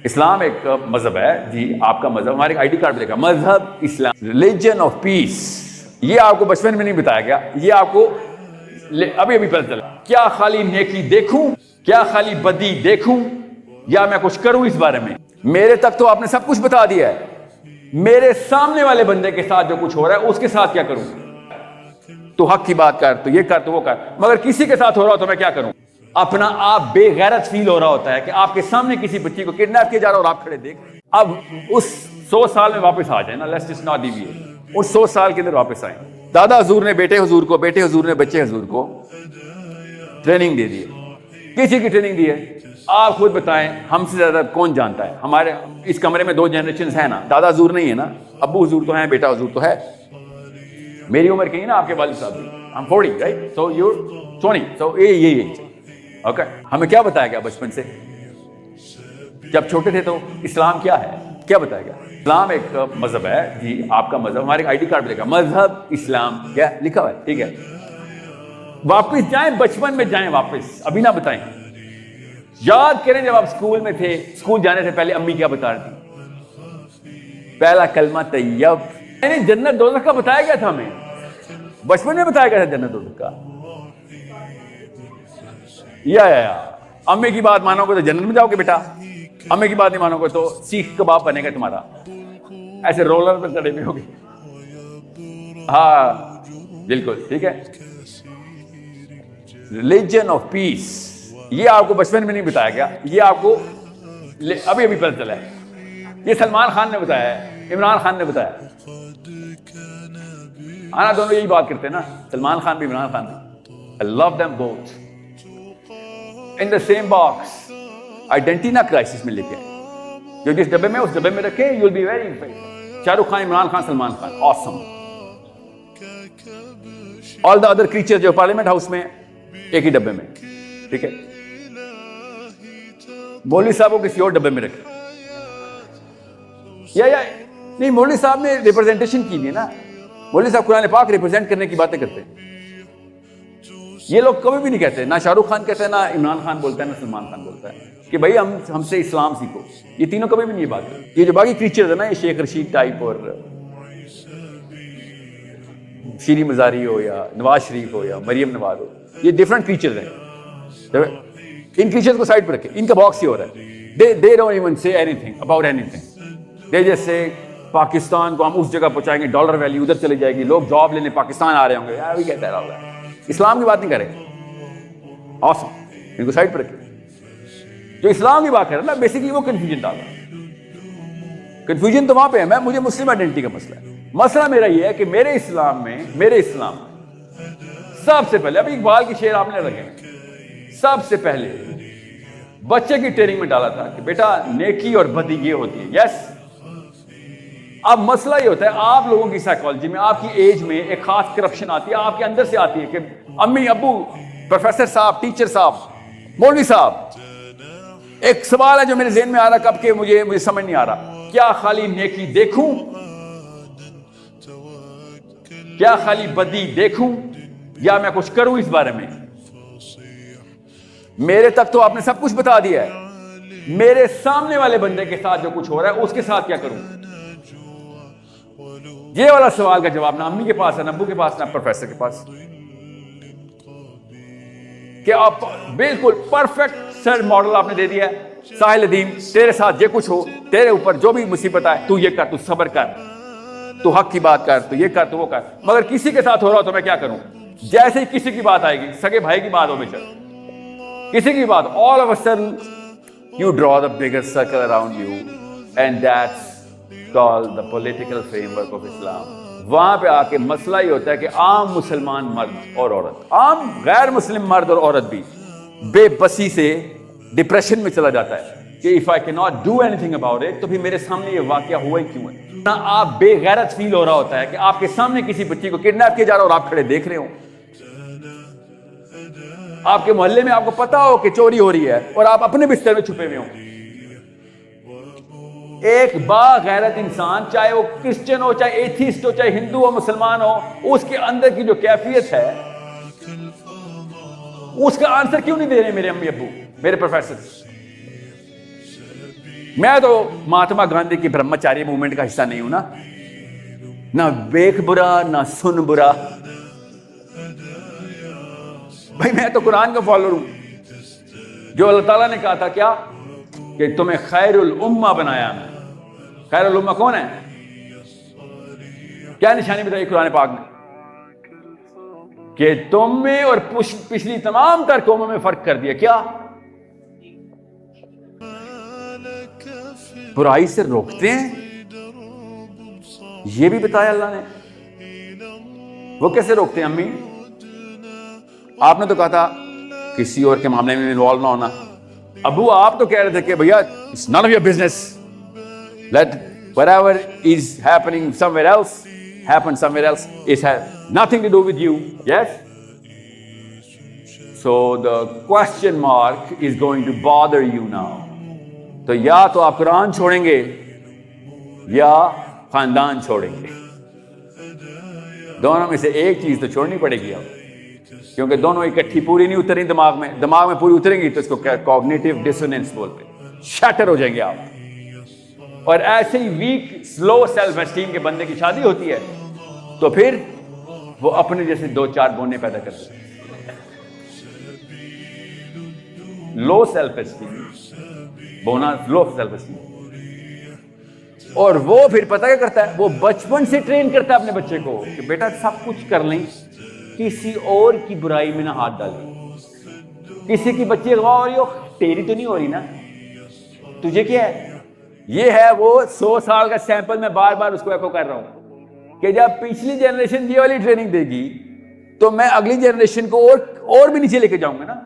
اسلام ایک مذہب ہے جی، آپ کا مذہب، ہمارے آئی ڈی کارڈ پہ لکھا مذہب اسلام، ریلیجن آف پیس. یہ آپ کو بچپن میں نہیں بتایا گیا، یہ آپ کو ابھی پتہ چلا. کیا خالی نیکی دیکھوں، کیا خالی بدی دیکھوں، یا میں کچھ کروں اس بارے میں؟ میرے تک تو آپ نے سب کچھ بتا دیا ہے، میرے سامنے والے بندے کے ساتھ جو کچھ ہو رہا ہے اس کے ساتھ کیا کروں؟ تو حق کی بات کر، تو یہ کر، تو وہ کر. مگر کسی کے ساتھ ہو رہا ہو تو میں کیا کروں؟ اپنا آپ بے غیرت فیل ہو رہا ہوتا ہے کہ آپ کے سامنے کسی بچی کو کڈنیپ کیا جا رہا ہے اور آپ کھڑے دیکھ. اب اس 100 سال میں واپس آ جائیں نا، لیٹس جسٹ ناٹ ڈیویٹ. اس 100 سال کے اندر واپس آئیں. دادا حضور نے بیٹے حضور کو، بیٹے حضور نے بچے حضور کو ٹریننگ دے دی ہے. کسی کی ٹریننگ دی ہے؟ آپ خود بتائیں، ہم سے زیادہ کون جانتا ہے؟ ہمارے اس کمرے میں 2 جنریشنز ہیں نا. دادا حضور نہیں ہے نا، ابو حضور تو ہیں، بیٹا حضور تو ہے. میری عمر کہیں نا آپ کے والد صاحب بھی. I'm 40, right? So you're 20. So یہی اوکے. ہمیں کیا بتایا گیا بچپن سے جب چھوٹے تھے؟ تو اسلام کیا ہے، کیا بتایا گیا؟ اسلام ایک مذہب ہے جی، آپ کا مذہب، ہمارے آئی ڈی کارڈ پہ لکھا مذہب اسلام، کیا لکھا ہوا ہے؟ ٹھیک ہے. واپس جائیں، بچپن میں جائیں واپس، ابھی نہ بتائیں. یاد کریں جب آپ اسکول میں تھے، اسکول جانے سے پہلے امی کیا بتا رہی تھی؟ پہلا کلمہ طیب. یعنی جنت دوزخ کا بتایا گیا تھا ہمیں، بچپن میں بتایا گیا تھا جنت دوزخ کا. یا امی کی بات مانو گے تو جنت میں جاؤ گے بیٹا، امی کی بات نہیں مانو گے تو سیخ کباب بنے گا تمہارا، ایسے رولر پہ چڑھے ہوئے ہوگے. ہاں بالکل ٹھیک ہے. ریلیجن آف پیس، یہ آپ کو بچپن میں نہیں بتایا گیا، یہ آپ کو ابھی پتہ چلا ہے. یہ سلمان خان نے بتایا ہے، عمران خان نے بتایا. آنا دونوں یہی بات کرتے ہیں نا، سلمان خان بھی عمران خان بھی. I love them both. In the same box. Identity نہ کرائسس میں لے کے جو جس ڈبے میں اس ڈبے میں رکھے. You will be very famous. Shah Rukh Khan, Imran Khan, Salman Khan. Awesome. All the other creatures جو پارلیمنٹ ہاؤس میں ایک ہی ڈبے میں. ٹھیک ہے. مولوی صاحب کو کسی اور ڈبے میں رکھے. یا نہیں، مولوی صاحب نے ریپرزنٹیشن کی ہے نا. مولوی صاحب قرآن پاک ریپرزینٹ کرنے کی باتیں کرتے ہیں. یہ لوگ کبھی بھی نہیں کہتے، نہ شاہ رخ خان کہتے ہیں، نہ عمران خان بولتا ہے، نہ سلمان خان بولتا ہے کہ بھائی ہم سے اسلام سیکھو. یہ تینوں کبھی بھی نہیں یہ بات کرتے. یہ جو باقی کریچرز ہیں نا، یہ شیخ رشید ٹائپ اور شیریں مزاری ہو یا نواز شریف ہو یا مریم نواز ہو، یہ ڈفرنٹ کریچرز ہیں. ان کریچرز کو سائڈ پہ رکھے، ان کا باکس ہی ہو رہا ہے. they don't even say anything about anything. they just say Pakistan کو ہم اس جگہ پہنچائیں گے، ڈالر ویلیو ادھر چلی جائے گی، لوگ جاب لینے پاکستان آ رہے ہوں گے. وہی کہتا رہا ہوگا، اسلام کی بات نہیں کرے. آسم، ان کو سائڈ پہ رکھے. جو اسلام کی بات کر رہا ہے نا، بیسیکلی وہ کنفیوژن ڈالا. کنفیوژن تو وہاں پہ ہے، مجھے مسلم آئیڈینٹی کا مسئلہ ہے. مسئلہ میرا یہ ہے کہ میرے اسلام میں سب سے پہلے، ابھی اقبال کی شعر آپ نے رکھے، سب سے پہلے بچے کی ٹریننگ میں ڈالا تھا کہ بیٹا نیکی اور بدی یہ ہوتی ہے. یس. اب مسئلہ یہ ہوتا ہے آپ لوگوں کی سائیکالوجی میں، آپ کی ایج میں ایک خاص کرپشن آتی ہے، آپ کے اندر سے آتی ہے کہ امی ابو، پروفیسر صاحب، ٹیچر صاحب، مولوی صاحب، ایک سوال ہے جو میرے ذہن میں آ رہا کب کہ مجھے سمجھ نہیں آ رہا. کیا خالی نیکی دیکھوں، کیا خالی بدی دیکھوں، یا میں کچھ کروں اس بارے میں؟ میرے تک تو آپ نے سب کچھ بتا دیا ہے، میرے سامنے والے بندے کے ساتھ جو کچھ ہو رہا ہے اس کے ساتھ کیا کروں؟ یہ والا سوال کا جواب نہ امی کے پاس ہے، نہ ابو کے پاس، نہ پروفیسر کے پاس. کہ آپ بالکل پرفیکٹ سر ماڈل آپ نے دے دیا ہے، ساحل ندیم تیرے ساتھ یہ کچھ ہو، تیرے اوپر جو بھی مصیبت آئے تو یہ کر، تو صبر کر، تو حق کی بات کر، تو یہ کر، تو وہ کر. مگر کسی کے ساتھ ہو رہا ہو تو میں کیا کروں؟ جیسے ہی کسی کی بات آئے گی، سگے بھائی کی بات ہو، بے کسی کی بات، all of a sudden you draw the bigger circle around you, and that's called the political framework of Islam. وہاں پہ آ کے مسئلہ یہ ہوتا ہے کہ عام مسلمان مرد اور عورت، عام غیر مسلم مرد اور عورت بھی بے بسی سے ڈپریشن میں چلا جاتا ہے کہ if I cannot do anything about it، تو پھر میرے سامنے یہ واقعہ ہوا ہی کیوں ہے؟ نہ آپ بے غیرت فیل ہو رہا ہوتا ہے کہ آپ کے سامنے کسی بچی کو کڈنیپ کیا جا رہا ہے اور آپ کھڑے دیکھ رہے ہو. آپ کے محلے میں آپ کو پتا ہو کہ چوری ہو رہی ہے اور آپ اپنے بستر میں چھپے ہوئے ہوں. ایک با غیرت انسان، چاہے وہ کرسچن ہو، چاہے ایتھیسٹ ہو، چاہے ہندو ہو، مسلمان ہو، اس کے اندر کی جو کیفیت ہے اس کا آنسر کیوں نہیں دے رہے میرے امی ابو، میرے پروفیسر؟ میں تو مہاتما گاندھی کی برہمچاری موومنٹ کا حصہ نہیں ہوں نا، نہ دیکھ برا نہ سن برا، بھائی میں تو قرآن کا فالوور ہوں، جو اللہ تعالیٰ نے کہا تھا کیا کہ تمہیں خیر الامہ بنایا میں۔ خیر الامہ کون ہے؟ کیا نشانی بتائی قرآن پاک نے کہ تم میں اور پچھلی تمام تر قوموں میں فرق کر دیا، کیا برائی سے روکتے ہیں، یہ بھی بتایا اللہ نے۔ وہ کیسے روکتے ہیں امی؟ آپ نے تو کہا تھا کسی اور کے معاملے میں انوالو نہ ہونا، ابو آپ تو کہہ رہے تھے کہ بھیا it's none of your business, let whatever is happening somewhere else happen somewhere else, it has nothing to do with you. Yes, so the question mark is going to bother you now. تو یا تو آپ قرآن چھوڑیں گے یا خاندان چھوڑیں گے، دونوں میں سے ایک چیز تو چھوڑنی پڑے گی اب، کیونکہ دونوں اکٹھی پوری نہیں اتریں دماغ میں پوری اتریں گی تو اس کو کوگنیٹو ڈسوننس بولتے ہیں، شیٹر ہو جائیں گے آپ۔ اور ایسے ہی ویک سلو سیلف اسٹیم کے بندے کی شادی ہوتی ہے تو پھر وہ اپنے جیسے دو چار بونے پیدا کرتے ہیں، لو سیلف اسٹیم، بونا لو سیلف اسٹیم۔ اور وہ پھر پتہ کیا کرتا ہے، وہ بچپن سے ٹرین کرتا ہے اپنے بچے کو کہ بیٹا سب کچھ کر لیں، کسی اور کی برائی میں نہ ہاتھ ڈالیں، کسی کی بچی اغوا ہو رہی ہو تیری تو نہیں ہو رہی نا، تجھے کیا ہے؟ یہ ہے وہ 100 سال کا سیمپل، میں بار بار اس کو ایکو کر رہا ہوں کہ جب پچھلی جنریشن یہ والی ٹریننگ دے گی تو میں اگلی جنریشن کو اور بھی نیچے لے کے جاؤں گا نا۔